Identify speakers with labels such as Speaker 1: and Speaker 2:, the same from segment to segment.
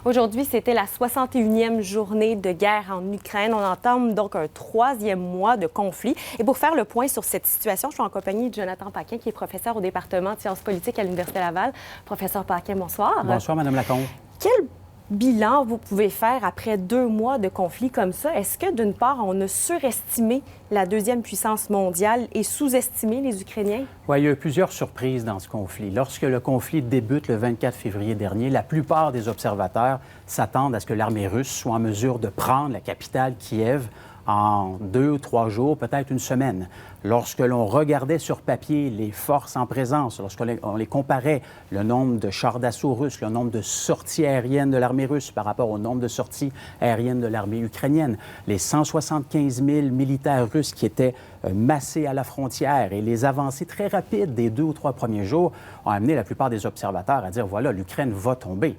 Speaker 1: Aujourd'hui, c'était la 61e journée de guerre en Ukraine. On entame donc un 3e mois de conflit. Et pour faire le point sur cette situation, je suis en compagnie de Jonathan Paquin, qui est professeur au département de sciences politiques à l'Université Laval. Professeur Paquin, bonsoir.
Speaker 2: Bonsoir, Mme Lacombe.
Speaker 1: Quel bilan vous pouvez faire après 2 mois de conflit comme ça? Est-ce que, d'une part, on a surestimé la deuxième puissance mondiale et sous-estimé les Ukrainiens?
Speaker 2: Oui, il y a eu plusieurs surprises dans ce conflit. Lorsque le conflit débute le 24 février dernier, la plupart des observateurs s'attendent à ce que l'armée russe soit en mesure de prendre la capitale, Kiev, en 2 ou 3 jours, peut-être une semaine. Lorsque l'on regardait sur papier les forces en présence, lorsqu'on les comparait, le nombre de chars d'assaut russes, le nombre de sorties aériennes de l'armée russe par rapport au nombre de sorties aériennes de l'armée ukrainienne, les 175 000 militaires russes qui étaient massés à la frontière et les avancées très rapides des 2 ou 3 premiers jours ont amené la plupart des observateurs à dire, voilà, l'Ukraine va tomber.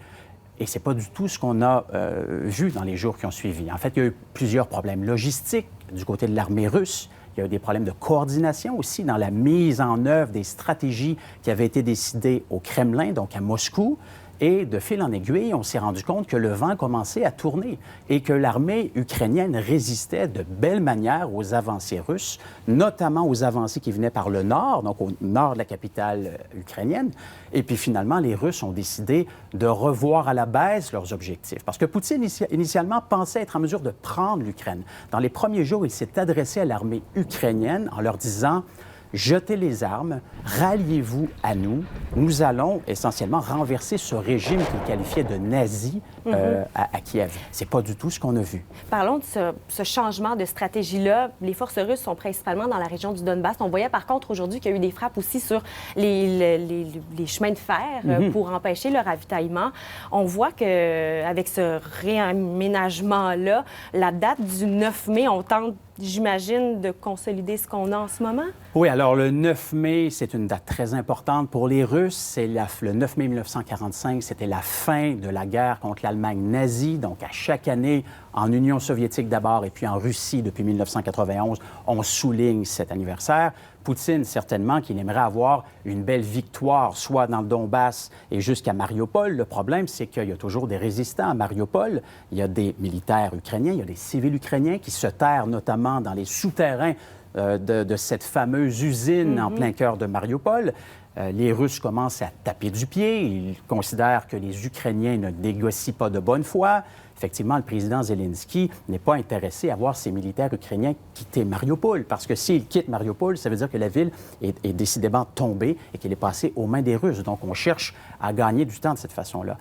Speaker 2: Et ce n'est pas du tout ce qu'on a vu dans les jours qui ont suivi. En fait, il y a eu plusieurs problèmes logistiques du côté de l'armée russe. Il y a eu des problèmes de coordination aussi dans la mise en œuvre des stratégies qui avaient été décidées au Kremlin, donc à Moscou. Et de fil en aiguille, on s'est rendu compte que le vent commençait à tourner et que l'armée ukrainienne résistait de belle manière aux avancées russes, notamment aux avancées qui venaient par le nord, donc au nord de la capitale ukrainienne. Et puis finalement, les Russes ont décidé de revoir à la baisse leurs objectifs. Parce que Poutine, initialement, pensait être en mesure de prendre l'Ukraine. Dans les premiers jours, il s'est adressé à l'armée ukrainienne en leur disant: jetez les armes, ralliez-vous à nous. Nous allons essentiellement renverser ce régime qu'il qualifiait de nazi à Kiev. C'est pas du tout ce qu'on a vu.
Speaker 1: Parlons de ce changement de stratégie-là. Les forces russes sont principalement dans la région du Donbass. On voyait par contre aujourd'hui qu'il y a eu des frappes aussi sur les chemins de fer pour empêcher le ravitaillement. On voit qu'avec ce réaménagement-là, la date du 9 mai, on tente, j'imagine, de consolider ce qu'on a en ce moment?
Speaker 2: Oui, alors le 9 mai, c'est une date très importante pour les Russes. C'est le 9 mai 1945, c'était la fin de la guerre contre l'Allemagne nazie. Donc, à chaque année, en Union soviétique d'abord et puis en Russie depuis 1991, on souligne cet anniversaire. Poutine, certainement, qu'il aimerait avoir une belle victoire, soit dans le Donbass et jusqu'à Mariupol. Le problème, c'est qu'il y a toujours des résistants à Mariupol. Il y a des militaires ukrainiens, il y a des civils ukrainiens qui se terrent notamment dans les souterrains de cette fameuse usine en plein cœur de Mariupol. Les Russes commencent à taper du pied. Ils considèrent que les Ukrainiens ne négocient pas de bonne foi. Effectivement, le président Zelensky n'est pas intéressé à voir ses militaires ukrainiens quitter Mariupol, parce que s'ils quittent Mariupol, ça veut dire que la ville est décidément tombée et qu'elle est passée aux mains des Russes. Donc, on cherche à gagner du temps de cette façon-là.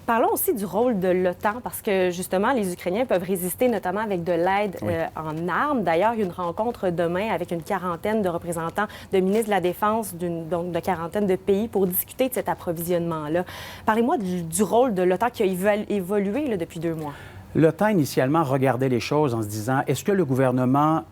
Speaker 1: Parlons aussi du rôle de l'OTAN, parce que, justement, les Ukrainiens peuvent résister, notamment avec de l'aide en armes. D'ailleurs, il y a une rencontre demain avec une quarantaine de représentants de ministres de la Défense donc de quarantaine de pays pour discuter de cet approvisionnement-là. Parlez-moi du rôle de l'OTAN qui a évolué là, depuis 2 mois.
Speaker 2: L'OTAN, initialement, regardait les choses en se disant, est-ce que le gouvernement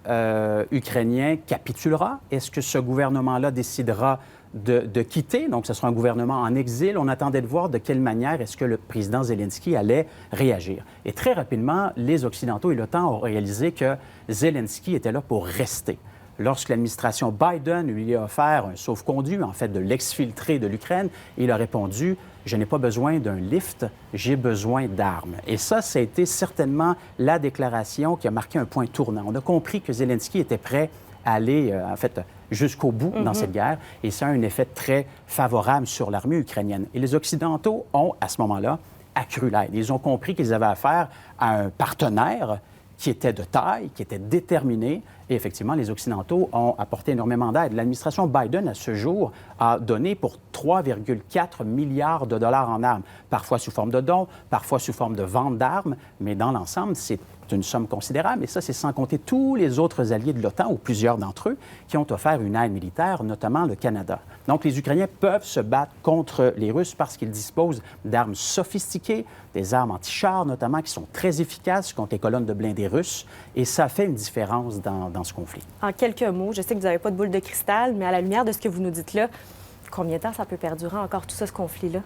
Speaker 2: ukrainien capitulera? Est-ce que ce gouvernement-là décidera de quitter? Donc, ce sera un gouvernement en exil. On attendait de voir de quelle manière est-ce que le président Zelensky allait réagir. Et très rapidement, les Occidentaux et l'OTAN ont réalisé que Zelensky était là pour rester. Lorsque l'administration Biden lui a offert un sauf-conduit, en fait, de l'exfiltrer de l'Ukraine, il a répondu: je n'ai pas besoin d'un lift, j'ai besoin d'armes. Et ça a été certainement la déclaration qui a marqué un point tournant. On a compris que Zelensky était prêt à aller, en fait, jusqu'au bout dans cette guerre, et ça a un effet très favorable sur l'armée ukrainienne. Et les Occidentaux ont, à ce moment-là, accru l'aide. Ils ont compris qu'ils avaient affaire à un partenaire qui était de taille, qui était déterminé. Et effectivement, les Occidentaux ont apporté énormément d'aide. L'administration Biden, à ce jour, a donné pour 3,4 milliards de dollars en armes, parfois sous forme de dons, parfois sous forme de vente d'armes, mais dans l'ensemble, c'est une somme considérable. Et ça, c'est sans compter tous les autres alliés de l'OTAN, ou plusieurs d'entre eux, qui ont offert une aide militaire, notamment le Canada. Donc, les Ukrainiens peuvent se battre contre les Russes parce qu'ils disposent d'armes sophistiquées, des armes anti-chars notamment, qui sont très efficaces contre les colonnes de blindés russes. Et ça fait une différence dans ce conflit.
Speaker 1: En quelques mots, je sais que vous n'avez pas de boule de cristal, mais à la lumière de ce que vous nous dites là, combien de temps ça peut perdurer encore tout ça, ce conflit-là?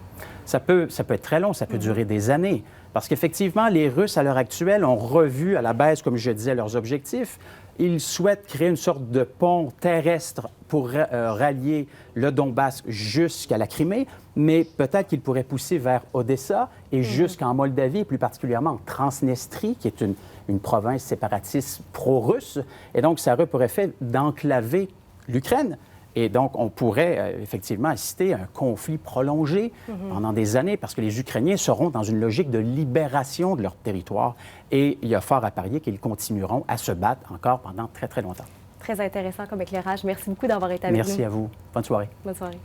Speaker 2: Ça peut être très long, ça peut durer des années. Parce qu'effectivement, les Russes, à l'heure actuelle, ont revu à la baisse, comme je disais, leurs objectifs. Ils souhaitent créer une sorte de pont terrestre pour rallier le Donbass jusqu'à la Crimée, mais peut-être qu'ils pourraient pousser vers Odessa et jusqu'en Moldavie, et plus particulièrement en Transnistrie, qui est une province séparatiste pro-russe. Et donc, ça aurait pour effet d'enclaver l'Ukraine. Et donc, on pourrait effectivement assister à un conflit prolongé pendant des années parce que les Ukrainiens seront dans une logique de libération de leur territoire. Et il y a fort à parier qu'ils continueront à se battre encore pendant très, très longtemps.
Speaker 1: Très intéressant comme éclairage. Merci beaucoup d'avoir été avec nous.
Speaker 2: Merci à vous. Bonne soirée.
Speaker 1: Bonne soirée.